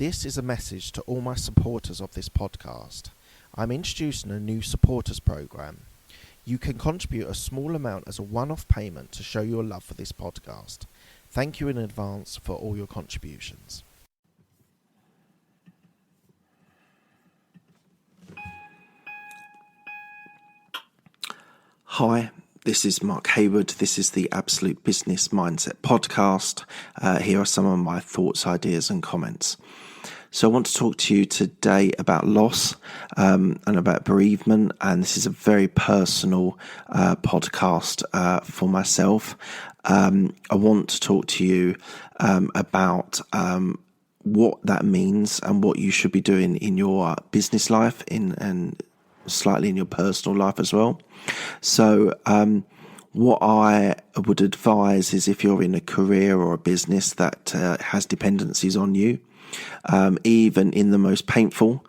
This is a message to all my supporters of this podcast. I'm introducing a new supporters program. You can contribute a small amount as a one-off payment to show your love for this podcast. Thank you in advance for all your contributions. Hi, this is Mark Hayward. This is the Absolute Business Mindset podcast. Here are some of my thoughts, ideas and comments. So I want to talk to you today about loss and about bereavement, and this is a very personal podcast for myself. I want to talk to you about what that means and what you should be doing in your business life and slightly in your personal life as well. So what I would advise is, if you're in a career or a business that has dependencies on you, even in the most painful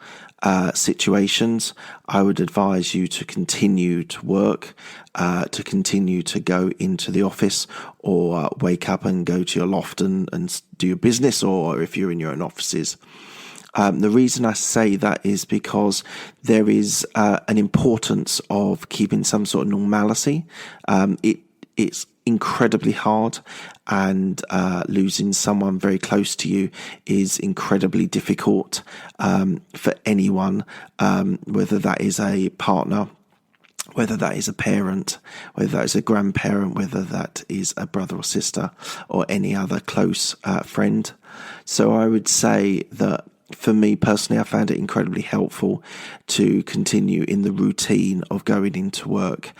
situations, I would advise you to continue to work, to continue to go into the office, or wake up and go to your loft and do your business, or if you're in your own offices. The reason I say that is because there is an importance of keeping some sort of normalcy. It's incredibly hard, and losing someone very close to you is incredibly difficult for anyone, whether that is a partner, whether that is a parent, whether that is a grandparent, whether that is a brother or sister, or any other close friend. So I would say that for me personally, I found it incredibly helpful to continue in the routine of going into work.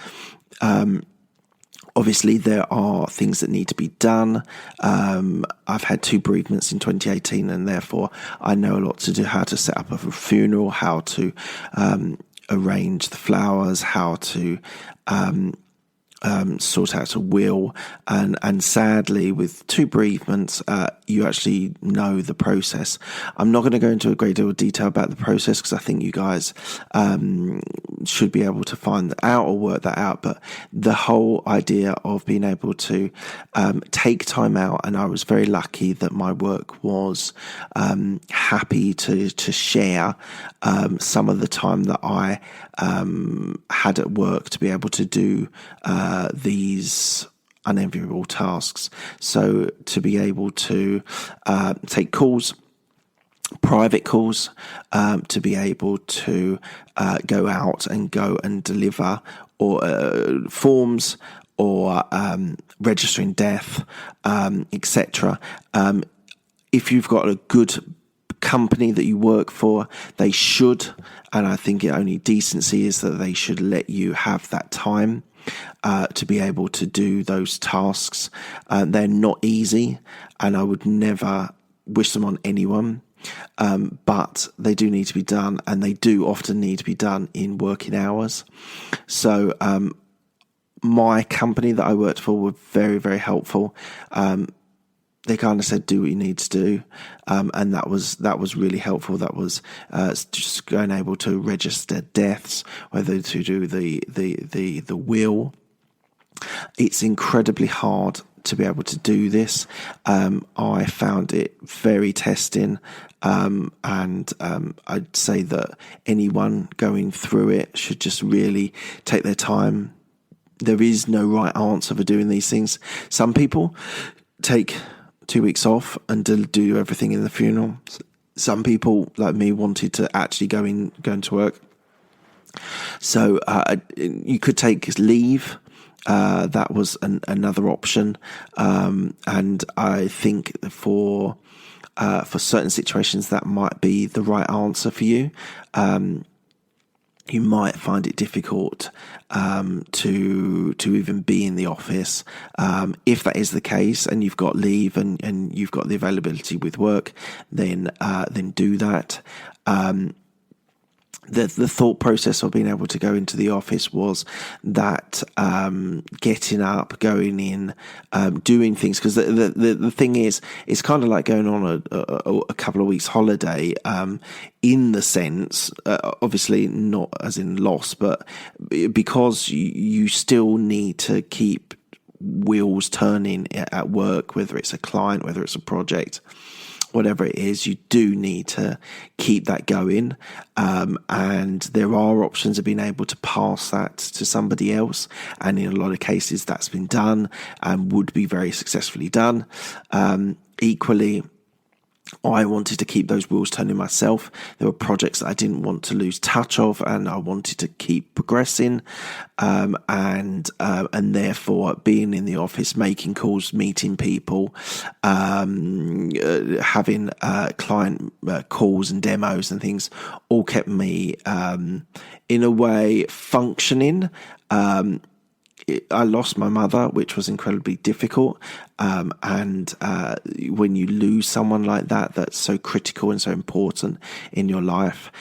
Obviously, there are things that need to be done. I've had 2 bereavements in 2018, and therefore I know a lot to do, how to set up a funeral, how to arrange the flowers, how to sort out a will, and sadly with 2 bereavements, you actually know the process. I'm not going to go into a great deal of detail about the process, because I think you guys should be able to find that out or work that out, but the whole idea of being able to take time out, and I was very lucky that my work was happy to share some of the time that I had at work to be able to do these unenviable tasks. So to be able to take calls, private calls, to be able to go out and deliver or forms, or registering death, etc. If you've got a good company that you work for, they should, and I think only decency is that they should let you have that time to be able to do those tasks. They're not easy, and I would never wish them on anyone, but they do need to be done, and they do often need to be done in working hours. So my company that I worked for were very, very helpful. They kind of said, do what you need to do. And that was really helpful. That was just going able to register deaths, whether to do the will. It's incredibly hard to be able to do this. I found it very testing. And I'd say that anyone going through it should just really take their time. There is no right answer for doing these things. Some people take 2 weeks off and do everything in the funeral. Some people, like me, wanted to actually go into work. So you could take leave. That was another option. And I think for certain situations that might be the right answer for you. You might find it difficult to even be in the office. If that is the case, and you've got leave and you've got the availability with work, then do that. The thought process of being able to go into the office was that getting up, going in, doing things, because the thing is, it's kind of like going on a couple of weeks holiday, in the sense, obviously not as in loss, but because you still need to keep wheels turning at work, whether it's a client, whether it's a project, whatever it is, you do need to keep that going. And there are options of being able to pass that to somebody else. And in a lot of cases, that's been done and would be very successfully done. Equally, I wanted to keep those wheels turning myself. There were projects that I didn't want to lose touch of, and I wanted to keep progressing. And therefore, being in the office, making calls, meeting people, having client calls and demos and things, all kept me in a way functioning. I lost my mother, which was incredibly difficult. And when you lose someone like that, that's so critical and so important in your life,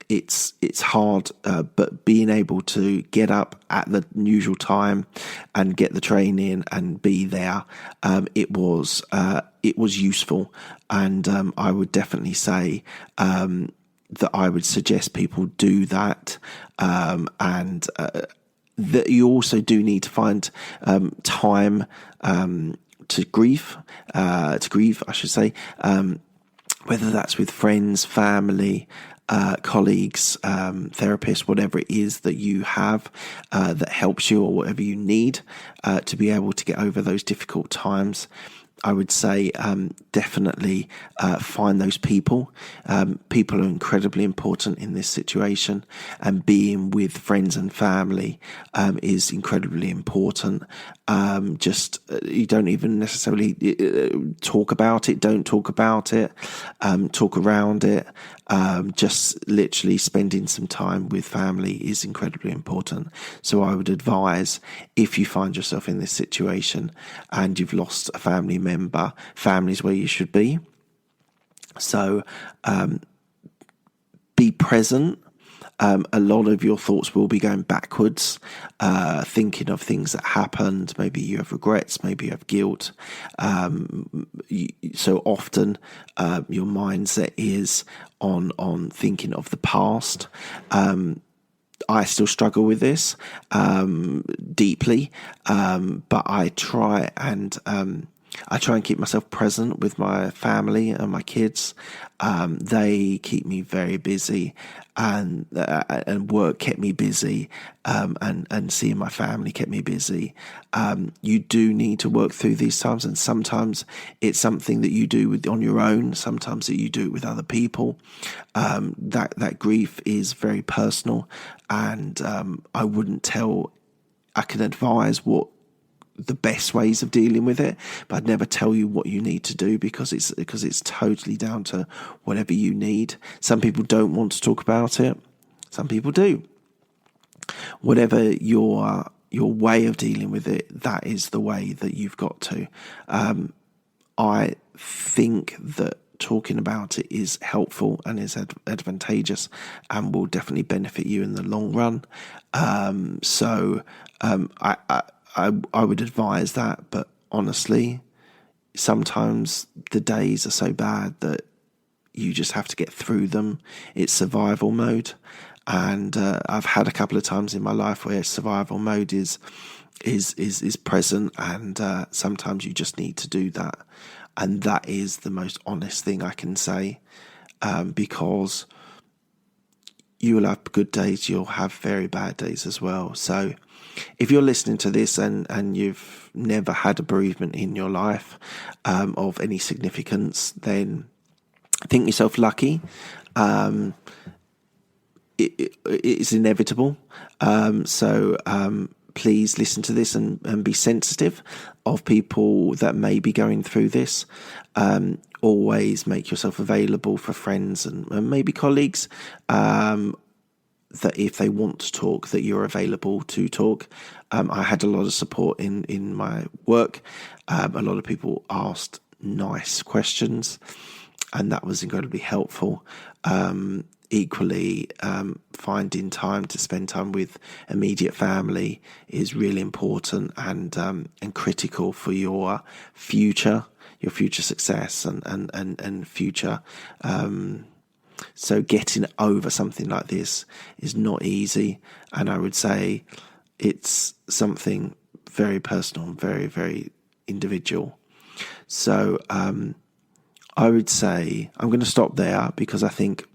it's hard. But being able to get up at the usual time and get the train in and be there, it was useful. And I would definitely say that I would suggest people do that. That you also do need to find time to grieve, I should say, whether that's with friends, family, colleagues, therapists, whatever it is that you have that helps you, or whatever you need to be able to get over those difficult times. I would say definitely find those people. People are incredibly important in this situation, and being with friends and family is incredibly important. You don't even necessarily talk about it. Don't talk about it. Talk around it. Just literally spending some time with family is incredibly important. So I would advise, if you find yourself in this situation and you've lost a family member, family's where you should be. So be present. A lot of your thoughts will be going backwards, thinking of things that happened. Maybe you have regrets, maybe you have guilt. So often your mindset is on thinking of the past. I still struggle with this deeply, but I try and keep myself present with my family and my kids. They keep me very busy, and work kept me busy, and seeing my family kept me busy. You do need to work through these times, and sometimes it's something that you do on your own. Sometimes that you do it with other people. That grief is very personal, and I can advise what the best ways of dealing with it, but I'd never tell you what you need to do, because it's totally down to whatever you need. Some people don't want to talk about it. Some people do. Whatever your way of dealing with it, that is the way that you've got to. I think that talking about it is helpful and is advantageous and will definitely benefit you in the long run. I would advise that, but honestly, sometimes the days are so bad that you just have to get through them. It's survival mode, and I've had a couple of times in my life where survival mode is present, and sometimes you just need to do that, and that is the most honest thing I can say, because you will have good days, you'll have very bad days as well. So if you're listening to this and you've never had a bereavement in your life of any significance, then think yourself lucky. It's inevitable. So please listen to this and be sensitive of people that may be going through this. Always make yourself available for friends and maybe colleagues, that if they want to talk, that you're available to talk. I had a lot of support in my work. A lot of people asked nice questions, and that was incredibly helpful. Equally, finding time to spend time with immediate family is really important and critical for your future success and future. So getting over something like this is not easy, and I would say it's something very personal and very, very individual. So I would say I'm going to stop there, because I think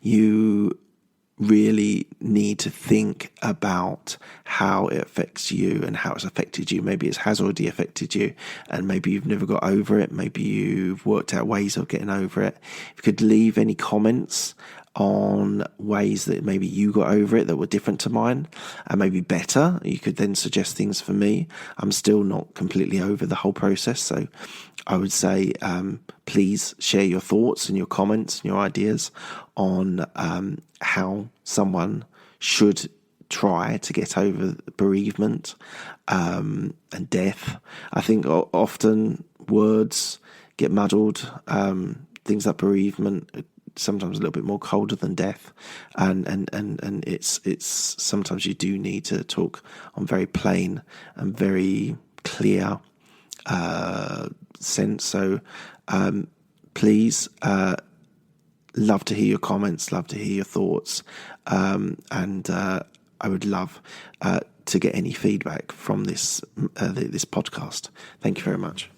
you really need to think about how it affects you and how it's affected you. Maybe it has already affected you, and maybe you've never got over it. Maybe you've worked out ways of getting over it. If you could leave any comments on ways that maybe you got over it that were different to mine and maybe better, you could then suggest things for me. I'm still not completely over the whole process, so I would say please share your thoughts and your comments and your ideas on how someone should try to get over bereavement and death. I think often words get muddled. Things like bereavement are sometimes a little bit more colder than death, and it's sometimes you do need to talk on very plain and very clear sense. So please, love to hear your comments, love to hear your thoughts, and I would love to get any feedback from this podcast. Thank you very much.